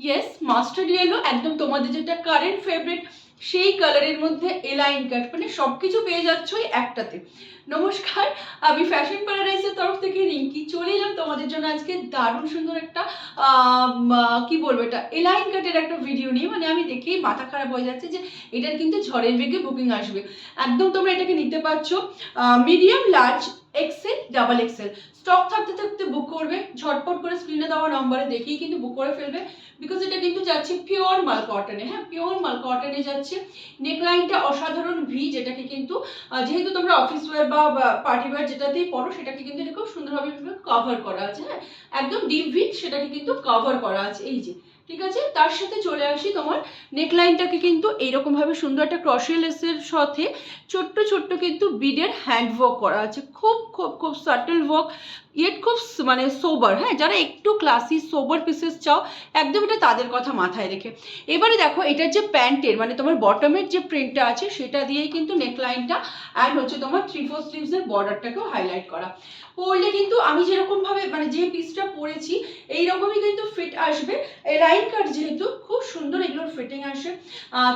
Yes, mustard yellow, একদম তোমাদের যেটা কারেন্ট ফেভারিট সেই কালারের মধ্যে এলাইন কাট, মানে সব কিছু পেয়ে যাচ্ছ ওই একটাতে। নমস্কার, আমি ফ্যাশন প্যারাডাইসের তরফ থেকে রিঙ্কি চলে এলাম তোমাদের জন্য আজকে দারুণ সুন্দর একটা কি বলবো, এটা এলাইন কাটের একটা ভিডিও নিয়ে। মানে আমি দেখেই মাথা খারাপ হয়ে যাচ্ছে যে এটার কিন্তু ঝড়ের বেগে বুকিং আসবে। একদম তোমরা এটাকে নিতে পারছো medium, large, XL, double XL. Stock থাকতে থাকতে বুক করবে, ঝটপট করে স্ক্রিনে দেওয়া নম্বরে দেখেই কিন্তু বুক করে ফেলবে, বিকজ এটা কিন্তু যাচ্ছে পিওর মাল কটনে। হ্যাঁ, পিওর মাল কটনে যাচ্ছে। নেকলাইনটা অসাধারণ ভি, যেটাকে কিন্তু যেহেতু তোমরা অফিস ওয়্যার বা পার্টি ওয়্যার যেটাতেই পড়ো সেটাকে কিন্তু খুব সুন্দরভাবে কভার করা আছে। হ্যাঁ, একদম ডিপ ভি, সেটাকে কিন্তু কভার করা আছে। এই যে, ঠিক আছে। তার সাথে চলে আসি, তোমার নেকলাইনটাকে কিন্তু এইরকম ভাবে সুন্দর একটা ক্রশে লেসের সাথে ছোট্ট ছোট্ট কিন্তু বিডের হ্যান্ড ওয়ার্ক করা আছে। খুব খুব খুব সাটল ওয়ার্ক, ইয়েট খুব মানে সোবার। হ্যাঁ, যারা একটু ক্লাসি সোবার পিসেস চাও একদম এটা তাদের কথা মাথায় রেখে। এবারে দেখো, এটার যে প্যান্টের মানে তোমার বটমের যে প্রিন্টটা আছে সেটা দিয়েই কিন্তু নেকলাইনটা অ্যান্ড হচ্ছে তোমার 3/4 স্লিভসের বর্ডারটাকেও হাইলাইট করা। পরলে কিন্তু আমি যেরকমভাবে মানে যে পিসটা পরেছি এইরকমই কিন্তু ফিট আসবে। লাইন কাট যেহেতু খুব সুন্দর এগুলোর ফিটিং আসে।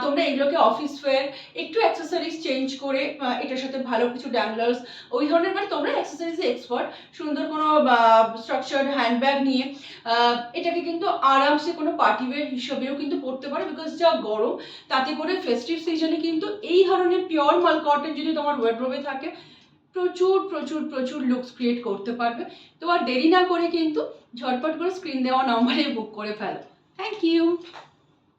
তোমরা এগুলোকে অফিস ওয়্যার, একটু অ্যাক্সেসরিজ চেঞ্জ করে এটার সাথে ভালো কিছু ড্যাংলার্স, ওই ধরনের, মানে তোমরা অ্যাক্সেসরিজে এক্সপার্ট, সুন্দর কোনো স্ট্রাকচার্ড হ্যান্ডব্যাগ নিয়ে এটাকে কিন্তু আরামসে কোনো পার্টি ওয়্যার হিসেবেও কিন্তু পড়তে পারে। বিকজ যা গরম, তাতে করে ফেস্টিভ সিজনে কিন্তু এই ধরনের পিওর মাল কটন যদি তোমার ওয়ার্ড্রোবে থাকে প্রচুর প্রচুর প্রচুর লুকস ক্রিয়েট করতে পারবে। তো আর দেরি না করে কিন্তু ঝটপট করে স্ক্রিন দেওয়া নম্বরে বুক করে ফেলো। Thank you.